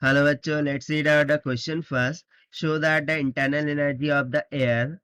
Hello बच्चों, let's read out the question first. Show that the internal energy of the air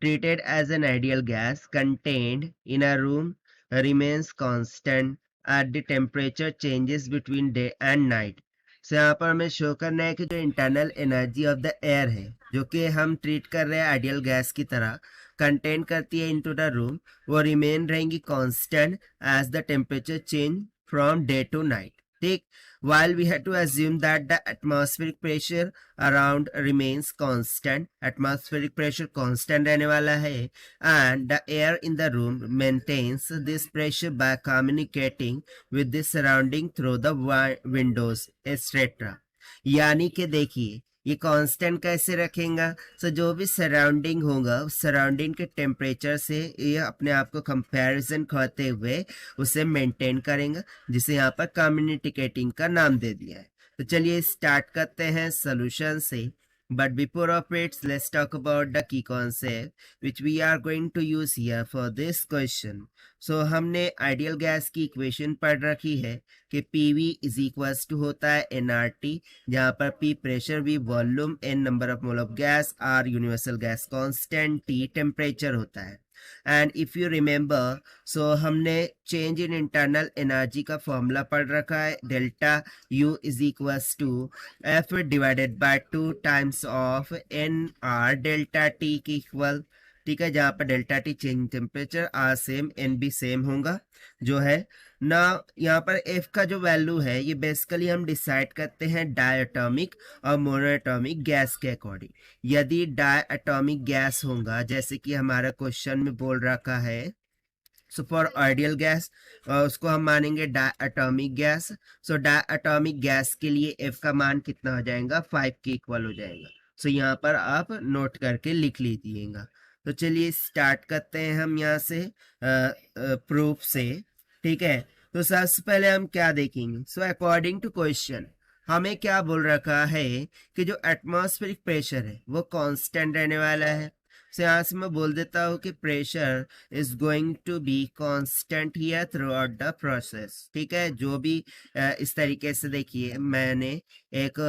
treated as an ideal gas contained in a room remains constant at the temperature changes between day and night. So यहाँ पर हमें show करना है कि जो internal energy of the air है जो कि हम ट्रीट कर रहे हैं आइडियल गैस की तरह कंटेन करती है इनटू द रूम, वो रिमेन रहेंगी constant as the temperature change from day to night. ठीक. While we had to assume that the atmospheric pressure around remains constant, atmospheric pressure constant रहने वाला है, and the air in the room maintains this pressure by communicating with the surrounding through the windows, etc. यानी कि देखिए ये constant कैसे रखेगा. सो जो भी सराउंडिंग होगा उस सराउंडिंग के टेम्परेचर से ये अपने आप को कंपैरिजन करते हुए उसे मेंटेन करेगा, जिसे यहाँ पर कम्युनिकेटिंग का नाम दे दिया है. तो चलिए स्टार्ट करते हैं सोल्यूशन से. But before of it, let's talk about the key concept which we are going to use here for this question. So हमने आइडियल गैस की इक्वेशन पढ़ रखी है कि PV इज इक्वल्स टू होता है nRT, जहाँ पर P pressure, V volume, N number of mole of gas, R universal gas constant, T temperature होता है. And if you remember, so हमने चेंज इन इंटरनल एनर्जी का फॉर्मूला पढ़ रखा है. Delta U is equals to F divided by 2 times of NR delta T की equal. ठीक है, जहां पर delta T change temperature, R same, N भी सेम होगा जो है ना. यहाँ पर एफ का जो वैल्यू है ये बेसिकली हम डिसाइड करते हैं डायटोमिक और मोनोएटॉमिक गैस के अकॉर्डिंग. यदि डायटोमिक गैस होगा जैसे कि हमारा क्वेश्चन में बोल रखा है, सो फॉर आइडियल गैस उसको हम मानेंगे डायटोमिक गैस. सो डायटोमिक गैस के लिए एफ का मान कितना हो जाएगा, 5 के इक्वल हो जाएगा. सो यहाँ पर आप नोट करके लिख लीजिएगा. तो चलिए स्टार्ट करते हैं हम यहाँ से प्रूफ से. ठीक है, तो सबसे पहले हम क्या देखेंगे. सो अकॉर्डिंग टू क्वेश्चन हमें क्या बोल रखा है कि जो एटमॉस्फेरिक प्रेशर है वो कांस्टेंट रहने वाला है. सो यहाँ से मैं बोल देता हूँ कि pressure is going to be constant here through out the process. ठीक है, जो भी इस तरीके से देखिए मैंने एक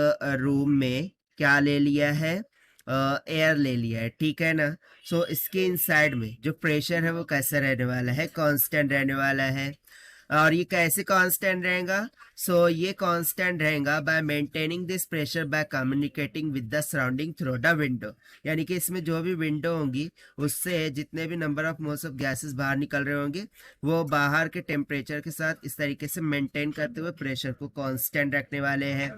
रूम में क्या ले लिया है, एयर ले लिया है. ठीक है ना. सो इसके इनसाइड में जो प्रेशर है वो कैसा रहने वाला है, कांस्टेंट रहने वाला है. और ये कैसे कांस्टेंट रहेगा, सो ये कांस्टेंट रहेगा bye maintaining this pressure by communicating with the surrounding through the window. यानी कि इसमें जो भी विंडो होंगी उससे जितने भी number of moles of gases बाहर निकल रहे होंगे वो बाहर के टेम्परेचर के साथ इस तरीके से मेंटेन करते हुए प्रेशर को कांस्टेंट रखने वाले हैं.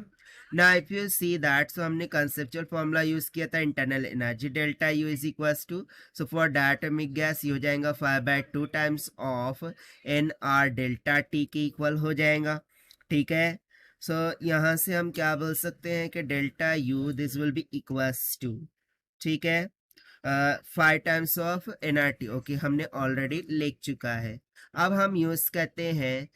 ना if you see that, so हमने कंसेप्चुअल फॉर्मूला यूज किया था internal energy delta U is equals to, so for diatomic gas ये हो जाएगा 5/2 times of NR delta T के इक्वल हो जाएगा. ठीक है, सो यहाँ से हम क्या बोल सकते हैं कि delta U this will be equals to, ठीक है, 5 टाइम्स ऑफ NRT. ओके, हमने ऑलरेडी लिख चुका है. अब हम यूज करते हैं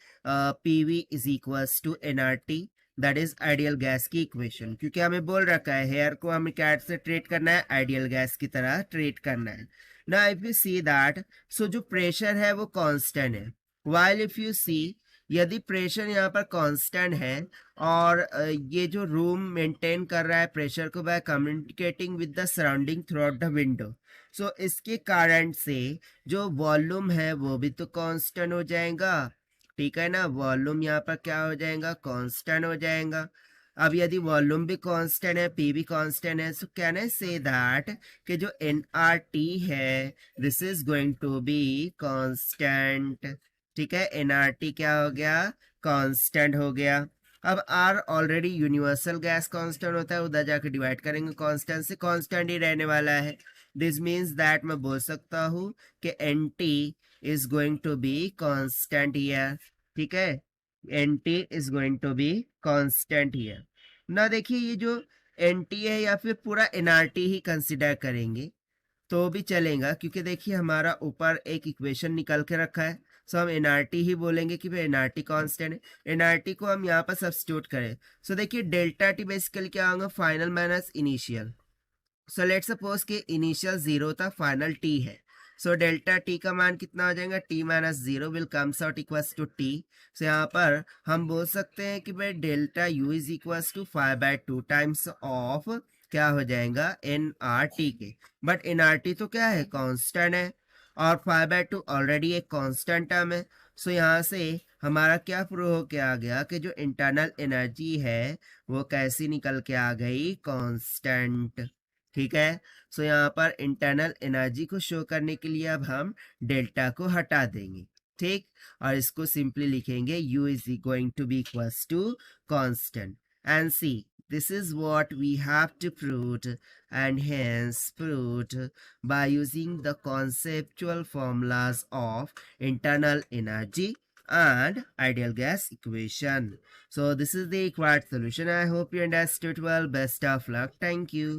PV is equals to NRT, that is ideal gas की इक्वेशन, क्योंकि हमें बोल रखा है हेयर को हमें कैट से ट्रीट करना है, आइडियल गैस की तरह ट्रीट करना है. ना इफ यू सी दैट, सो जो प्रेशर है वो कांस्टेंट है. वाइल इफ यू सी, यदि प्रेशर यहाँ पर कांस्टेंट है और ये जो रूम मेंटेन कर रहा है प्रेशर को by communicating with the surrounding through out the window, so इसके कारण से जो वॉल्यूम है वो भी तो कांस्टेंट हो जाएगा. ठीक है ना, वॉल्यूम यहाँ पर क्या हो जाएगा, कांस्टेंट हो जाएगा. अब यदि वॉल्यूम भी कांस्टेंट है, पी भी कांस्टेंट है, so can I say that कि जो NRT है this is going to be constant. ठीक है, NRT क्या हो गया, कांस्टेंट हो गया. अब R already universal gas constant होता है, उधर जाके डिवाइड करेंगे कांस्टेंट से, कांस्टेंट ही रहने वाला है. दिस मीन्स दैट मैं बोल सकता हूँ कि NT is going to be constant here. ठीक है, NT is going to be constant here. ना देखिए ये जो NT है या फिर पूरा NRT ही कंसिडर करेंगे तो भी चलेगा, क्योंकि देखिए हमारा ऊपर एक इक्वेशन निकल के रखा है. सो हम NRT ही बोलेंगे कि भाई NRT कांस्टेंट है. NRT को हम यहाँ पर सब्स्टिट्यूट करें, सो देखिए डेल्टा टी बेसिकली क्या होगा, final minus initial. So let suppose कि इनिशियल 0 था, फाइनल T है. सो डेल्टा टी का मान कितना हो जाएगा, T minus zero will comes out equals to T. So यहाँ पर हम बोल सकते हैं कि भाई delta U is equals to 5/2 times of क्या हो जाएगा, एन आर टी के। बट एन आर टी तो क्या है, कांस्टेंट है, और 5/2 ऑलरेडी एक कांस्टेंट टर्म है। सो यहाँ से हमारा क्या प्रूव हो के आ गया कि जो इंटरनल एनर्जी है वो कैसी निकल के आ गई, कांस्टेंट। ठीक है। सो यहाँ पर इंटरनल एनर्जी को शो करने के लिए अब हम डेल्टा को हटा देंगे। ठीक, और इसको सिंपली लिखेंगे u is going to be equals to constant. And see, this is what we have to prove, and hence proved by using the conceptual formulas of internal energy and ideal gas equation. So this is the required solution. I hope you understood well. Best of luck. Thank you.